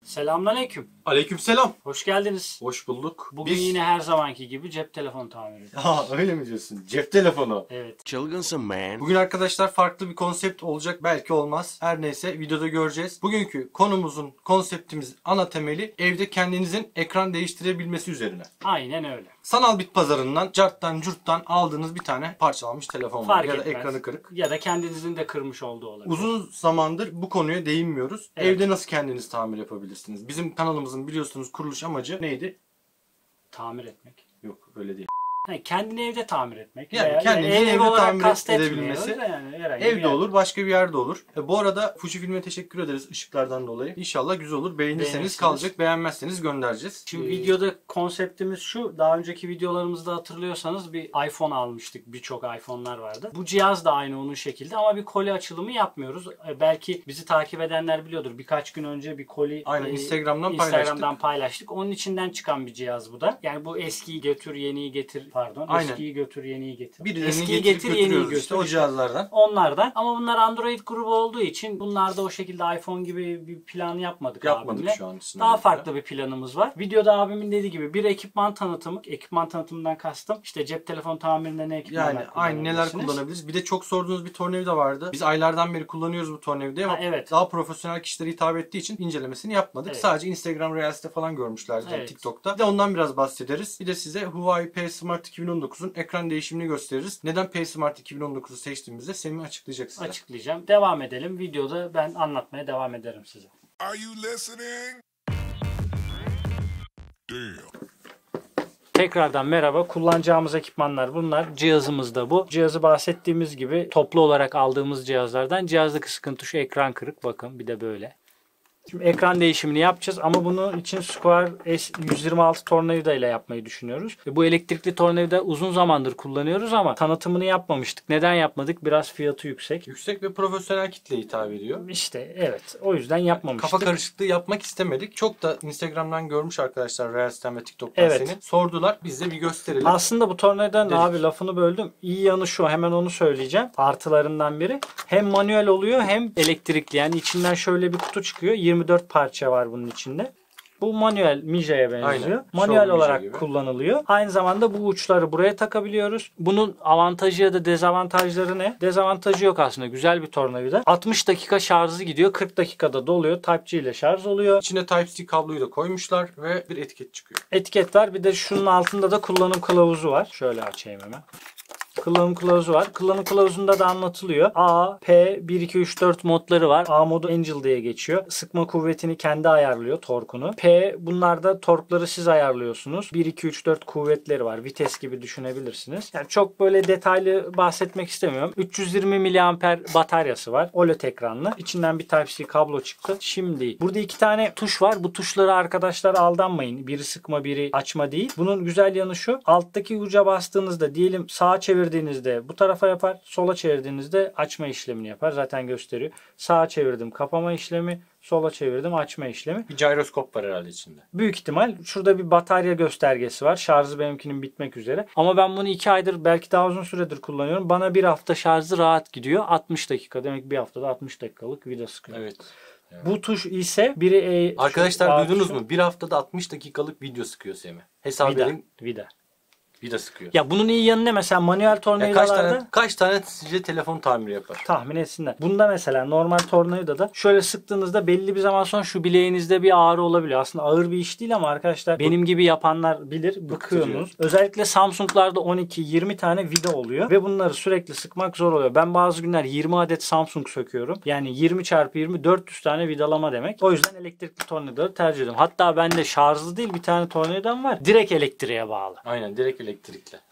Selamünaleyküm. Aleykümselam. Hoş geldiniz. Hoş bulduk. Bugün yine her zamanki gibi cep telefonu tamir ediyoruz. Ha, öyle mi diyorsun? Cep telefonu. Evet. Çılgınsın man. Bugün arkadaşlar farklı bir konsept olacak. Belki olmaz. Her neyse videoda göreceğiz. Bugünkü konseptimiz ana temeli evde kendinizin ekran değiştirebilmesi üzerine. Aynen öyle. Sanal bit pazarından, carttan, curttan aldığınız bir tane parçalanmış telefon var. Fark Ya da etmez. ekranı kırık. Ya da kendinizin de kırmış olduğu olabilir. Uzun zamandır bu konuya değinmiyoruz. Evet. Evde nasıl kendiniz tamir yapabilirsiniz? Bizim kanalımızın biliyorsunuz kuruluş amacı neydi? Tamir etmek. Yok öyle değil. Yani kendini evde tamir etmek. Yani Veya kendini ev evde olarak tamir kastetmiyoruz edebilmesi. da yani herhangi bir Evde yer. olur, başka bir yerde olur. Bu arada Fujifilm'e teşekkür ederiz ışıklardan dolayı. İnşallah güzel olur. Beğenirseniz Beğenirsiniz. kalacak, beğenmezseniz göndereceğiz. Şimdi videoda konseptimiz şu. Daha önceki videolarımızda hatırlıyorsanız bir iPhone almıştık. Birçok iPhone'lar vardı. Bu cihaz da aynı onun şekilde ama bir koli açılımı yapmıyoruz. Belki bizi takip edenler biliyordur. Birkaç gün önce bir koli Aynen, Instagram'dan paylaştık. Onun içinden çıkan bir cihaz bu da. Yani bu eskiyi götür, yeniyi getir. Pardon. Aynen. Eskiyi götür, yeniyi getir. Birilerini Eskiyi getirip getir, yeniyi götürüyoruz götür. işte o cihazlardan. Onlardan. Ama bunlar Android grubu olduğu için bunlarda o şekilde iPhone gibi bir plan yapmadık abimle. Şu an için. Daha farklı bir planımız var. Videoda abimin dediği gibi bir ekipman tanıtımı. Ekipman tanıtımından kastım İşte cep telefon tamirinde ne ekipmanlar Yani aynı neler kullanabiliriz. Bir de çok sorduğunuz bir tornavida vardı. Biz aylardan beri kullanıyoruz bu tornavidayı ama evet. daha profesyonel kişilere hitap ettiği için incelemesini yapmadık. Evet. Sadece Instagram Reels'te falan görmüşlerdi. Evet. TikTok'ta. Bir de ondan biraz bahsederiz. Bir de size Huawei P Smart 2019'un ekran değişimini gösteririz. Neden P Smart 2019'u seçtiğimizde Semih açıklayacak size. Açıklayacağım. Devam edelim. Videoda ben anlatmaya devam ederim size. Are you listening? Damn. Tekrardan merhaba. Kullanacağımız ekipmanlar bunlar. Cihazımız da bu. Cihazı bahsettiğimiz gibi toplu olarak aldığımız cihazlardan. Cihazdaki sıkıntı şu: ekran kırık. Bakın bir de böyle. Şimdi ekran değişimini yapacağız ama bunun için Square S126 tornavida ile yapmayı düşünüyoruz. Bu elektrikli tornavida uzun zamandır kullanıyoruz ama tanıtımını yapmamıştık. Neden yapmadık? Biraz fiyatı yüksek. Yüksek ve profesyonel kitleye hitap ediyor. İşte evet. O yüzden yapmamıştık. Kafa karışıklığı yapmak istemedik. Çok da Instagram'dan görmüş arkadaşlar Reels'ten ve TikTok'tan Evet. seni. Sordular. Biz de bir gösterelim. Aslında bu tornavidanın Dedik. abi lafını böldüm. İyi yanı şu. Hemen onu söyleyeceğim. Artılarından biri. Hem manuel oluyor hem elektrikli. Yani içinden şöyle bir kutu çıkıyor. 24 parça var bunun içinde. Bu manuel Mija'ya benziyor. Aynen. Manuel Show olarak Mija gibi. kullanılıyor. Aynı zamanda bu uçları buraya takabiliyoruz. Bunun avantajı ya da dezavantajları ne? Dezavantajı yok aslında. Güzel bir tornavida. 60 dakika şarjı gidiyor. 40 dakikada doluyor. Type-C ile şarj oluyor. İçine Type-C kabloyu da koymuşlar ve bir etiket çıkıyor. Etiket var. Bir de şunun altında da kullanım kılavuzu var. Şöyle açayım hemen. Kullanım kılavuzu var. Kullanım kılavuzunda da anlatılıyor. A, P, 1, 2, 3, 4 modları var. A modu Angel diye geçiyor. Sıkma kuvvetini kendi ayarlıyor, torkunu. P, bunlarda torkları siz ayarlıyorsunuz. 1, 2, 3, 4 kuvvetleri var. Vites gibi düşünebilirsiniz. Yani çok böyle detaylı bahsetmek istemiyorum. 320 mAh bataryası var. OLED ekranlı. İçinden bir Type-C kablo çıktı. Şimdi burada iki tane tuş var. Bu tuşlara arkadaşlar aldanmayın. Biri sıkma, biri açma değil. Bunun güzel yanı şu: alttaki uca bastığınızda, diyelim sağa çevirdiğinizde bu tarafa yapar. Sola çevirdiğinizde açma işlemini yapar. Zaten gösteriyor. Sağa çevirdim kapama işlemi. Sola çevirdim açma işlemi. Bir gyroskop var herhalde içinde. Büyük ihtimal şurada bir batarya göstergesi var. Şarjı benimkinin bitmek üzere. Ama ben bunu 2 aydır, belki daha uzun süredir kullanıyorum. Bana bir hafta şarjı rahat gidiyor. 60 dakika. Demek ki bir haftada 60 dakikalık vida sıkıyor. Evet. Bu tuş ise biri Arkadaşlar duydunuz mu? Bir haftada 60 dakikalık video sıkıyor Semih. Hesap edin. Vida. Vida sıkıyor. Ya bunun iyi yanı ne? Mesela manuel Ya tornavidalarda kaç tane sizce telefon tamiri yapar? tahmin etsinler. Bunda mesela normal tornavidada şöyle sıktığınızda belli bir zaman sonra şu bileğinizde bir ağrı olabiliyor. Aslında ağır bir iş değil ama arkadaşlar benim gibi yapanlar bilir. Bıkıyorsunuz. Özellikle Samsung'larda 12-20 tane vida oluyor ve bunları sürekli sıkmak zor oluyor. Ben bazı günler 20 adet Samsung söküyorum. Yani 20x20 400 tane vidalama demek. O yüzden elektrikli tornavidaları tercih ediyorum. Hatta bende şarjlı değil bir tane tornavidam var. Direkt elektriğe bağlı. Aynen, direkt elektrikli.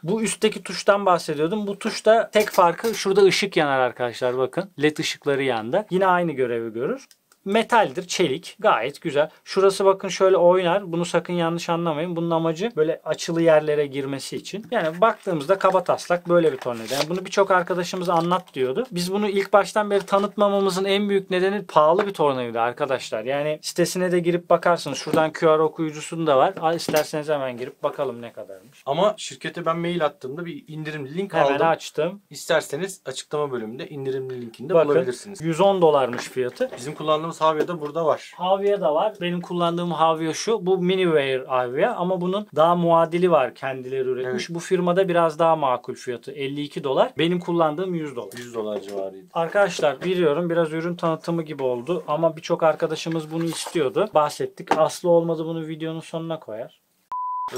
Bu üstteki tuştan bahsediyordum. Bu tuşta tek farkı şurada ışık yanar arkadaşlar, bakın. LED ışıkları yanında. Yine aynı görevi görür. Metaldir, çelik. Gayet güzel. Şurası bakın şöyle oynar. Bunu sakın yanlış anlamayın. Bunun amacı böyle açılı yerlere girmesi için. Yani baktığımızda kabataslak böyle bir tornavida. Yani bunu birçok arkadaşımız anlat diyordu. Biz bunu ilk baştan beri tanıtmamamızın en büyük nedeni pahalı bir tornavida arkadaşlar. Yani sitesine de girip bakarsınız. Şuradan QR okuyucusunda da var. İsterseniz hemen girip bakalım ne kadarmış. Ama şirkete ben mail attığımda bir indirimli link Hemen aldım. açtım. İsterseniz açıklama bölümünde indirimli linkini de Bakın, bulabilirsiniz. $110'mış fiyatı. Bizim kullandığımız kullandığımız Havya da burada var. Havya da var. Benim kullandığım Havya şu. Bu Miniware Havya ama bunun daha muadili var, kendileri üretmiş. Evet. Bu firmada biraz daha makul fiyatı. 52 dolar. Benim kullandığım 100 dolar. 100 dolar civarıydı. Arkadaşlar biliyorum biraz ürün tanıtımı gibi oldu ama birçok arkadaşımız bunu istiyordu. Bahsettik. Aslı olmadı bunu videonun sonuna koyar.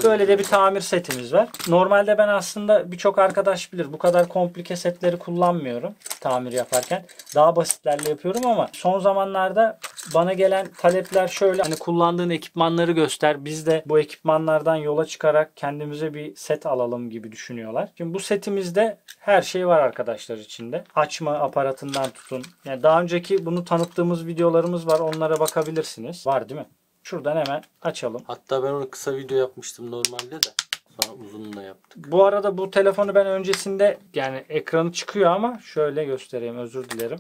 Böyle de bir tamir setimiz var. Normalde ben aslında birçok arkadaş bilir bu kadar komplike setleri kullanmıyorum tamir yaparken. Daha basitlerle yapıyorum ama son zamanlarda bana gelen talepler şöyle: hani kullandığın ekipmanları göster. Biz de bu ekipmanlardan yola çıkarak kendimize bir set alalım gibi düşünüyorlar. Şimdi bu setimizde her şey var arkadaşlar içinde. Açma aparatından tutun. Yani daha önceki bunu tanıttığımız videolarımız var. Onlara bakabilirsiniz. Var değil mi? Şuradan hemen açalım. Hatta ben onu kısa video yapmıştım normalde de. Sonra uzunla yaptık. Bu arada bu telefonu ben öncesinde, yani ekranı çıkıyor ama şöyle göstereyim, özür dilerim.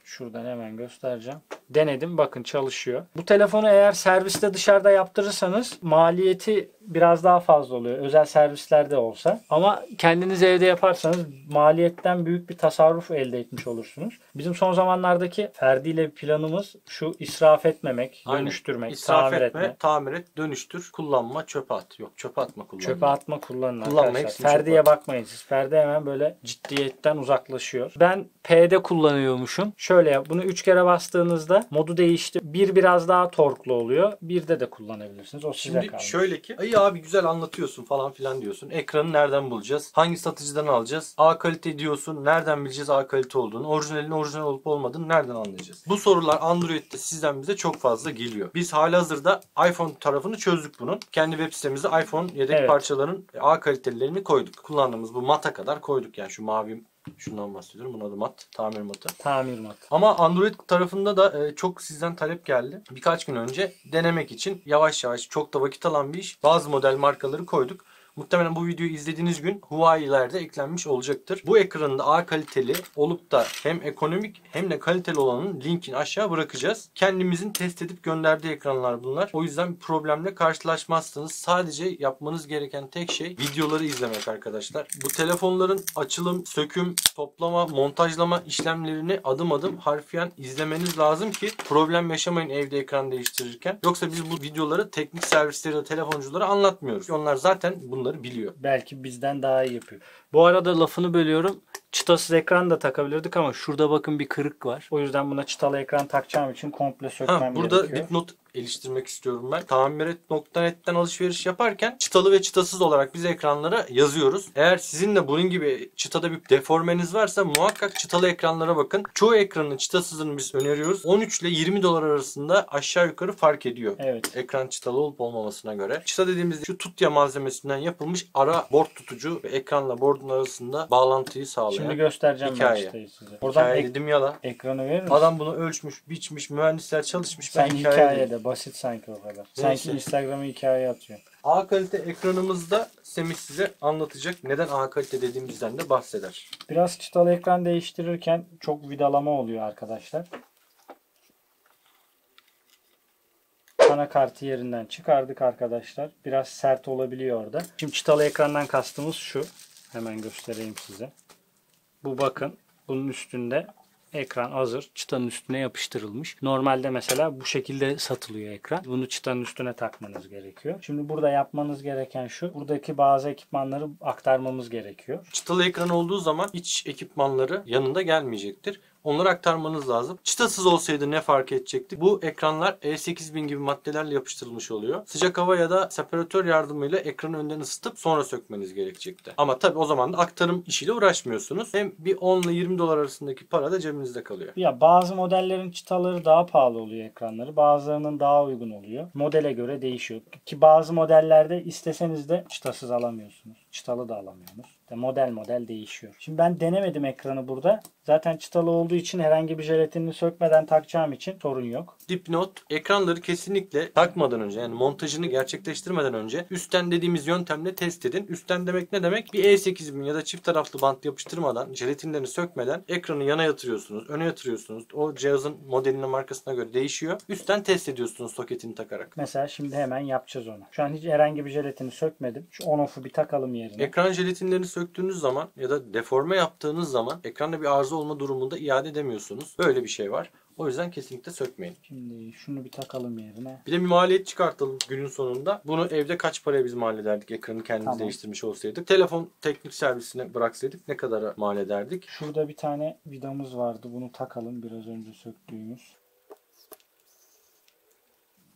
Şuradan hemen göstereceğim. Denedim, bakın çalışıyor. Bu telefonu eğer serviste dışarıda yaptırırsanız maliyeti biraz daha fazla oluyor. Özel servislerde olsa. Ama kendiniz evde yaparsanız maliyetten büyük bir tasarruf elde etmiş olursunuz. Bizim son zamanlardaki Ferdi ile planımız şu: israf etmemek, Aynen. dönüştürmek, İsraf tamir etme, tamir et, dönüştür, kullanma, çöpe at. Yok, çöpe atma, kullanma. Çöpe atma, kullanın Kullanma, arkadaşlar. hepsini çöpe Ferdi'ye at. bakmayın siz. Ferdi hemen böyle ciddiyetten uzaklaşıyor. Ben P'de kullanıyormuşum. Şöyle yap. Bunu 3 kere bastığınızda modu değişti. Bir biraz daha torklu oluyor. Bir de kullanabilirsiniz. O size Şimdi kalmış. şöyle ki, ay abi güzel anlatıyorsun falan filan diyorsun. Ekranı nereden bulacağız? Hangi satıcıdan alacağız? A kalite diyorsun. Nereden bileceğiz A kalite olduğunu? Orijinalin orijinal olup olmadığını nereden anlayacağız? Bu sorular Android'de sizden bize çok fazla geliyor. Biz halihazırda iPhone tarafını çözdük bunun. Kendi web sitemizde iPhone yedek Evet. parçaların A kalitelerini koyduk. Kullandığımız bu mata kadar koyduk. Yani şu mavi, şundan bahsediyorum. Bunun adı mat. Tamir matı. Tamir mat. Ama Android tarafında da çok sizden talep geldi. Birkaç gün önce denemek için yavaş yavaş, çok da vakit alan bir iş, bazı model markaları koyduk. Muhtemelen bu videoyu izlediğiniz gün Huawei'lerde eklenmiş olacaktır. Bu ekranın da A kaliteli olup da hem ekonomik hem de kaliteli olanın linkini aşağı bırakacağız. Kendimizin test edip gönderdiği ekranlar bunlar. O yüzden bir problemle karşılaşmazsınız. Sadece yapmanız gereken tek şey videoları izlemek arkadaşlar. Bu telefonların açılım, söküm, toplama, montajlama işlemlerini adım adım harfiyen izlemeniz lazım ki problem yaşamayın evde ekran değiştirirken. Yoksa biz bu videoları teknik servisleri de telefonculara anlatmıyoruz. Onlar zaten bunları biliyor. Belki bizden daha iyi yapıyor. Bu arada lafını bölüyorum. Çıtasız ekran da takabilirdik ama şurada bakın bir kırık var. O yüzden buna çıtalı ekran takacağım için komple sökmem Burada gerekiyor. dipnot geliştirmek istiyorum ben. Tamiret.net'ten alışveriş yaparken çıtalı ve çıtasız olarak biz ekranlara yazıyoruz. Eğer sizin de bunun gibi çıtada bir deformeniz varsa muhakkak çıtalı ekranlara bakın. Çoğu ekranın çıtasızını biz öneriyoruz. 13 ile 20 dolar arasında aşağı yukarı fark ediyor. Evet. Ekran çıtalı olup olmamasına göre. Çıta dediğimizde şu tutya malzemesinden yapılmış ara board tutucu ve ekranla board'un arasında bağlantıyı sağlayan. Şimdi göstereceğim ben Hikaye. çıtayı size. Oradan Hikaye dedim ya da. ekranı verir misin? Adam bunu ölçmüş, biçmiş, mühendisler çalışmış. Sen Ben hikayede basit sanki o kadar. Neyse. Sanki Instagram'a hikaye atıyor. A kalite ekranımızda Semih size anlatacak. Neden A kalite dediğimizden de bahseder. Biraz çıtalı ekran değiştirirken çok vidalama oluyor arkadaşlar. Anakartı yerinden çıkardık arkadaşlar. Biraz sert olabiliyor orada. Şimdi çıtalı ekrandan kastımız şu. Hemen göstereyim size. Bu bakın. Bunun üstünde ekran hazır. Çıtanın üstüne yapıştırılmış. Normalde mesela bu şekilde satılıyor ekran. Bunu çıtanın üstüne takmanız gerekiyor. Şimdi burada yapmanız gereken şu: buradaki bazı ekipmanları aktarmamız gerekiyor. Çıtalı ekran olduğu zaman iç ekipmanları yanında gelmeyecektir. Onları aktarmanız lazım. Çıtasız olsaydı ne fark edecekti? Bu ekranlar E8000 gibi maddelerle yapıştırılmış oluyor. Sıcak hava ya da separatör yardımıyla ekranı önden ısıtıp sonra sökmeniz gerekecekti. Ama tabii o zaman da aktarım işiyle uğraşmıyorsunuz. Hem bir 10 ile 20 dolar arasındaki para da cebinizde kalıyor. Ya bazı modellerin çıtaları daha pahalı oluyor ekranları. Bazılarının daha uygun oluyor. Modele göre değişiyor. Ki bazı modellerde isteseniz de çıtasız alamıyorsunuz. Çıtalı da alamıyorsunuz. Model değişiyor. Şimdi ben denemedim ekranı burada. Zaten çıtalı olduğu için herhangi bir jelatinini sökmeden takacağım için sorun yok. Dipnot: ekranları kesinlikle takmadan önce, yani montajını gerçekleştirmeden önce üstten dediğimiz yöntemle test edin. Üstten demek ne demek? Bir E8000 ya da çift taraflı bant yapıştırmadan, jelatinlerini sökmeden ekranı yana yatırıyorsunuz, öne yatırıyorsunuz. O cihazın modeline, markasına göre değişiyor. Üstten test ediyorsunuz soketini takarak. Mesela şimdi hemen yapacağız onu. Şu an hiç herhangi bir jelatini sökmedim. Şu on-off'u bir takalım yerine. Ekran jelatinlerini söktüğünüz zaman ya da deforme yaptığınız zaman ekranda bir arıza olma durumunda iade edemiyorsunuz. Böyle bir şey var. O yüzden kesinlikle sökmeyin. Şimdi şunu bir takalım yerine. Bir de bir maliyet çıkartalım günün sonunda. Bunu evde kaç paraya biz mal ederdik ekranı kendimiz Tamam. değiştirmiş olsaydık. Telefon teknik servisine bıraksaydık ne kadara mal ederdik? Şurada bir tane vidamız vardı. Bunu takalım. Biraz önce söktüğümüz.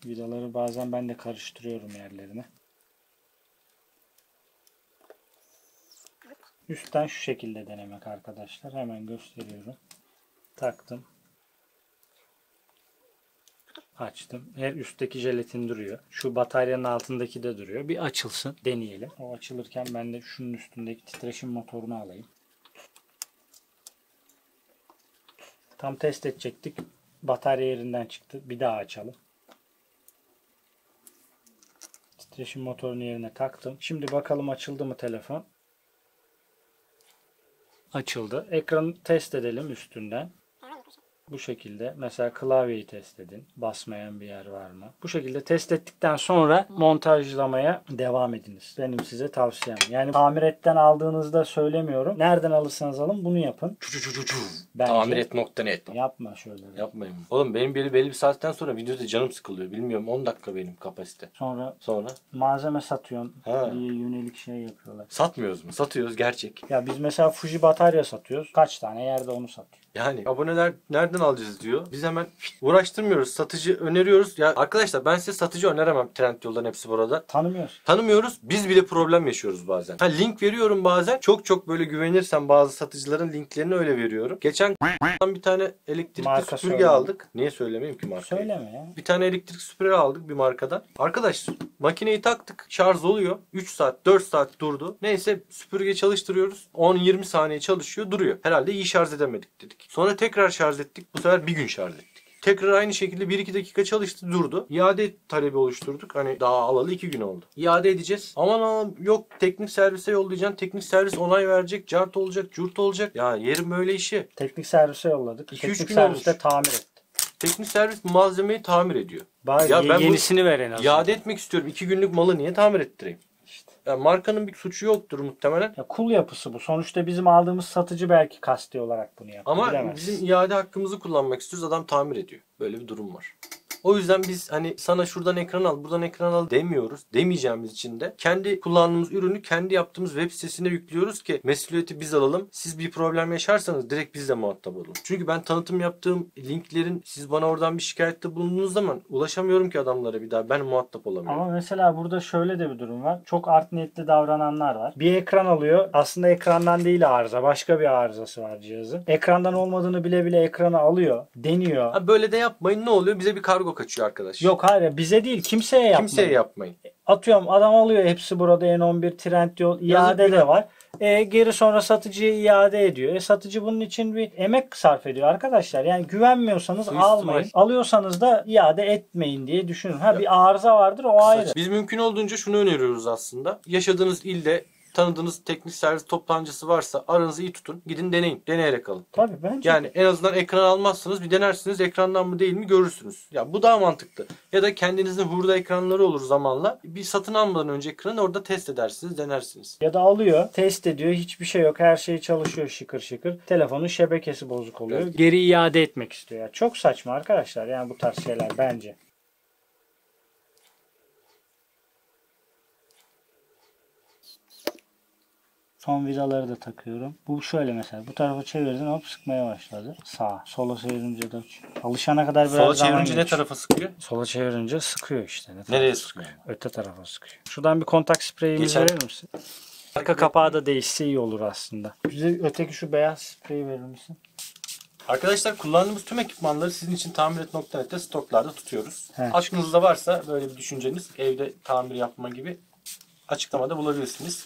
Vidaları bazen ben de karıştırıyorum yerlerine. Üstten şu şekilde denemek arkadaşlar. Hemen gösteriyorum. Taktım. Açtım. Her üstteki jelatin duruyor. Şu bataryanın altındaki de duruyor. Bir açılsın. Deneyelim. O açılırken ben de şunun üstündeki titreşim motorunu alayım. Tam test edecektik. Batarya yerinden çıktı. Bir daha açalım. Titreşim motorunu yerine taktım. Şimdi bakalım açıldı mı telefon? Açıldı. Ekranı test edelim üstünden. Bu şekilde. Mesela klavyeyi test edin. Basmayan bir yer var mı? Bu şekilde test ettikten sonra montajlamaya devam ediniz. Benim size tavsiyem. Yani tamiretten aldığınızda söylemiyorum. Nereden alırsanız alın bunu yapın. Bence Tamiret.net. yapma şöyle. Yapmayın. Oğlum benim belli bir saatten sonra videoda canım sıkılıyor. Bilmiyorum 10 dakika benim kapasite. Sonra malzeme satıyorsun Ha. diye yönelik şey yapıyorlar. Satmıyoruz mu? Satıyoruz gerçek. Ya biz mesela Fuji batarya satıyoruz. Kaç tane yerde onu satıyor. Yani aboneler nereden alacağız diyor. Biz hemen uğraştırmıyoruz. Satıcı öneriyoruz. Ya arkadaşlar ben size satıcı öneremem Trendyol'dan hepsi burada. Tanımıyoruz. Tanımıyoruz. Biz bile problem yaşıyoruz bazen. Link veriyorum bazen. Çok böyle güvenirsem bazı satıcıların linklerini öyle veriyorum. Geçen bir tane elektrikli Marka süpürge söyleme. aldık. Niye söylemeyeyim ki markayı? Söyleme ya. Bir tane elektrik süpürge aldık bir markadan. Arkadaş makineyi taktık. Şarj oluyor. 3 saat 4 saat durdu. Neyse süpürge çalıştırıyoruz. 10-20 saniye çalışıyor duruyor. Herhalde iyi şarj edemedik dedik. Sonra tekrar şarj ettik. Bu sefer bir gün şarj ettik. Tekrar aynı şekilde 1-2 dakika çalıştı durdu. İade talebi oluşturduk. Hani daha alalı 2 gün oldu. İade edeceğiz. Aman yok teknik servise yollayacaksın. Teknik servis onay verecek. Cart olacak, curt olacak. Ya yerim böyle işi. Teknik servise yolladık. 2-3 Teknik gün servis de olmuş. tamir etti. Teknik servis malzemeyi tamir ediyor. Bari Ya ben bu- yenisini ver en azından. İade etmek istiyorum. 2 günlük malı niye tamir ettireyim? İşte. Ya markanın bir suçu yoktur muhtemelen. Ya kul yapısı bu. Sonuçta bizim aldığımız satıcı belki kasti olarak bunu yapıyor. Ama Bilemezsin. bizim iade hakkımızı kullanmak istiyoruz. Adam tamir ediyor. Böyle bir durum var. O yüzden biz hani sana şuradan ekran al, buradan ekran al demiyoruz. Demeyeceğimiz için de kendi kullandığımız ürünü kendi yaptığımız web sitesine yüklüyoruz ki mesuliyeti biz alalım. Siz bir problem yaşarsanız direkt bizle muhatap olun. Çünkü ben tanıtım yaptığım linklerin siz bana oradan bir şikayette bulunduğunuz zaman ulaşamıyorum ki adamlara bir daha. Ben muhatap olamıyorum. Ama mesela burada şöyle de bir durum var. Çok art niyetli davrananlar var. Bir ekran alıyor. Aslında ekrandan değil arıza. Başka bir arızası var cihazın. Ekrandan olmadığını bile bile ekranı alıyor. Deniyor. Ha, böyle de yapmayın ne oluyor? Bize bir kargo kaçıyor arkadaş. Yok hayır bize değil kimseye yapmayın. Kimseye yapmayın. Atıyorum adam alıyor hepsi burada N11 Trendyol iade Yazık de var. Geri sonra satıcıya iade ediyor. Satıcı bunun için bir emek sarf ediyor arkadaşlar. Yani güvenmiyorsanız Suistimal. almayın. Alıyorsanız da iade etmeyin diye düşünün. Ha bir arıza vardır o ayrı. Biz mümkün olduğunca şunu öneriyoruz aslında. Yaşadığınız ilde tanıdığınız teknik servis toptancısı varsa aranızı iyi tutun. Gidin deneyin. Deneyerek alın. Tabii bence. Yani en azından ekran almazsınız. Bir denersiniz ekrandan mı değil mi görürsünüz. Ya bu daha mantıklı. Ya da kendinizin hurda ekranları olur zamanla. Bir satın almadan önce ekranı orada test edersiniz, denersiniz. Ya da alıyor, test ediyor, hiçbir şey yok, her şey çalışıyor şıkır şıkır. Telefonun şebekesi bozuk oluyor. Evet. Geri iade etmek istiyor. Yani çok saçma arkadaşlar yani bu tarz şeyler bence. Son vidaları da takıyorum. Bu şöyle mesela bu tarafa çevirdin hop sıkmaya başladı. Sağa. Sola çevirince de alışana kadar biraz Sola zaman çevirince ne geçiyor. tarafa sıkıyor? Sola çevirince sıkıyor işte. Ne Nereye tarafa sıkıyor? Öte tarafa sıkıyor. Şuradan bir kontak spreyimizi Geçen- verir misin? Arka kapağı da değişse iyi olur aslında. Bize öteki şu beyaz spreyi verir misin? Arkadaşlar kullandığımız tüm ekipmanları sizin için tamiret.net'te stoklarda tutuyoruz. He. Aklınızda varsa böyle bir düşünceniz evde tamir yapma gibi açıklamada bulabilirsiniz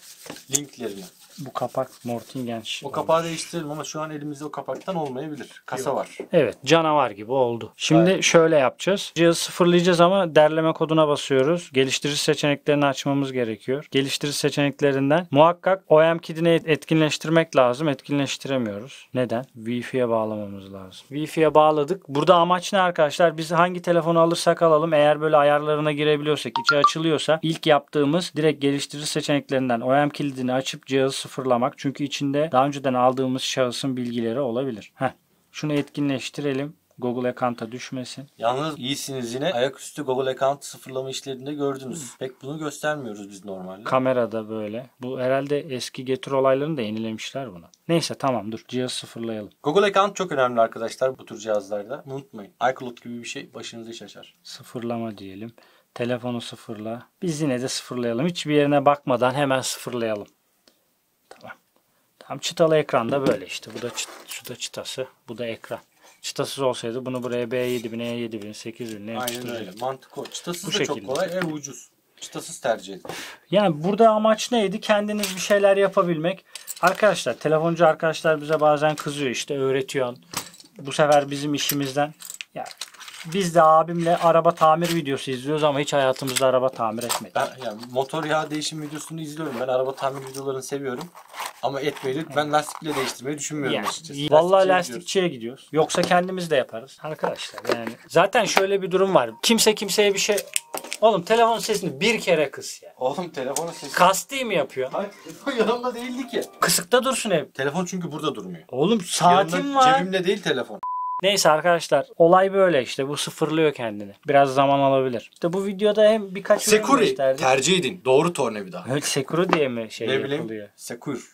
linklerini. Bu kapak Mortingen. O kapağı değiştirelim ama şu an elimizde o kapaktan olmayabilir. Kasa var. Evet canavar gibi oldu. Şimdi şöyle yapacağız. Cihazı sıfırlayacağız ama derleme koduna basıyoruz. Geliştirici seçeneklerini açmamız gerekiyor. Geliştirici seçeneklerinden muhakkak OEM KID'ini etkinleştirmek lazım. Etkinleştiremiyoruz. Neden? Wi-Fi'ye bağlamamız lazım. Wi-Fi'ye bağladık. Burada amaç ne arkadaşlar? Biz hangi telefonu alırsak alalım eğer böyle ayarlarına girebiliyorsak, içi açılıyorsa ilk yaptığımız direkt geliştirici seçeneklerinden OEM kilidini açıp cihazı sıfırlamak. Çünkü içinde daha önceden aldığımız şahısın bilgileri olabilir. Şunu etkinleştirelim. Google Account'a düşmesin. Yalnız iyisiniz yine. Ayaküstü Google Account sıfırlama işlerinde gördünüz. Pek bunu göstermiyoruz biz normalde. Kamerada böyle. Bu herhalde eski Getir olaylarını da yenilemişler bunu. Neyse tamam dur. Cihazı sıfırlayalım. Google Account çok önemli arkadaşlar bu tür cihazlarda. Unutmayın. iCloud gibi bir şey başınızı iş açar. Sıfırlama diyelim. Telefonu sıfırla. Biz yine de sıfırlayalım. Hiçbir yerine bakmadan hemen sıfırlayalım. Tamam. Tam çıtalı ekranda böyle işte. Bu da şu da çıtası. Bu da ekran. Çıtasız olsaydı bunu buraya B7000, E7000, 8000 ne Aynen öyle. Mantık o. Çıtasız Bu da çok şekilde. kolay ve ucuz. Çıtasız tercih edin. Yani burada amaç neydi? Kendiniz bir şeyler yapabilmek. Arkadaşlar, telefoncu arkadaşlar bize bazen kızıyor işte öğretiyorsun. Bu sefer bizim işimizden. Ya biz de abimle araba tamir videosu izliyoruz ama hiç hayatımızda araba tamir etmedik. Ben yani motor yağ değişim videosunu izliyorum. Ben araba tamir videolarını seviyorum. Ama etmeyi ben lastikle değiştirmeyi düşünmüyorum Yani, açıkçası. vallahi Lastikçiye lastikçiye gidiyoruz. Yoksa kendimiz de yaparız. Arkadaşlar yani. Zaten şöyle bir durum var. Kimse kimseye bir şey... Oğlum telefon sesini bir kere kıs ya. Oğlum telefonun sesi. Kasti mi yapıyor? Hayır, telefon yanımda değildi ki. Kısıkta dursun hep. Telefon çünkü burada durmuyor. Oğlum saatim Yanımda, var. cebimde değil telefon. Neyse arkadaşlar olay böyle işte bu sıfırlıyor kendini. Biraz zaman alabilir. İşte bu videoda hem birkaç ürün Securi gösterdik. tercih edin. Doğru tornavida. Evet, Securi diye mi şey Ne bileyim. yapılıyor?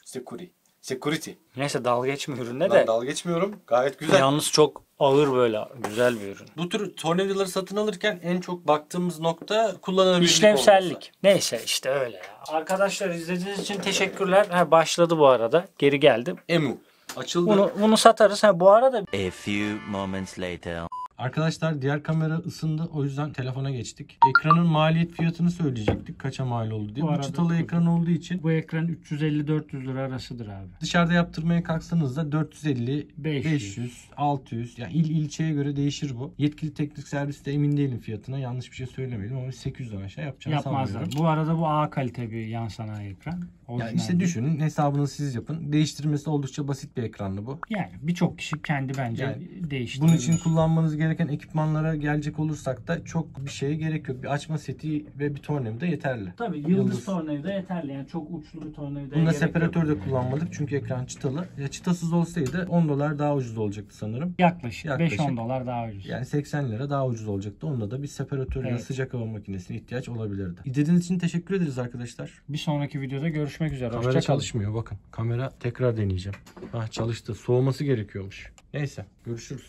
Securi. Security. Neyse dalga geçme ürünle Ben de. dalga geçmiyorum. Gayet güzel. Yalnız çok ağır böyle güzel bir ürün. Bu tür tornavidaları satın alırken en çok baktığımız nokta kullanılabilirlik İşlevsellik. olması. Neyse işte öyle ya. Arkadaşlar izlediğiniz için teşekkürler. Başladı bu arada. Geri geldim. Emu. Açıldı. Bunu satarız. Bu arada A few moments later. Arkadaşlar diğer kamera ısındı. O yüzden telefona geçtik. Ekranın maliyet fiyatını söyleyecektik. Kaça mal oldu diye. Bu Bu arada çıtalı ekran olduğu için bu ekran 350-400 lira arasıdır abi. dışarıda yaptırmaya kalksanız da 450, 500. 500, 600. Yani ilçeye göre değişir bu. Yetkili teknik serviste emin değilim fiyatına. Yanlış bir şey söylemeyelim ama 800'den aşağı yapacağını Yapmazlar. sanmıyorum. Bu arada bu A kalite bir yan sanayi ekran. Yani Orijinal işte bir- düşünün, hesabını siz yapın. Değiştirmesi oldukça basit bir ekranlı bu. Yani birçok kişi kendi bence Yani değiştiriyor. Bunun için kullanmanız gereken ekipmanlara gelecek olursak da çok bir şeye gerek yok. Bir açma seti ve bir tornavida yeterli. Tabii Yıldız. yıldız tornavida yeterli. Yani çok uçlu bir tornavida. Bunda separatör de kullanmadık çünkü ekran çıtalı. Ya çıtasız olsaydı 10 dolar daha ucuz olacaktı sanırım. Yaklaşık Yaklaşık. 5-10 dolar daha ucuz. Yani 80 lira daha ucuz olacaktı. Onda da bir separatör ya Evet. sıcak hava makinesine ihtiyaç olabilirdi. İzlediğiniz için teşekkür ederiz arkadaşlar. Bir sonraki videoda görüşmek üzere. Kamera Hoşça kalın. çalışmıyor bakın. Kamera tekrar deneyeceğim. Çalıştı. Soğuması gerekiyormuş. Neyse görüşürüz.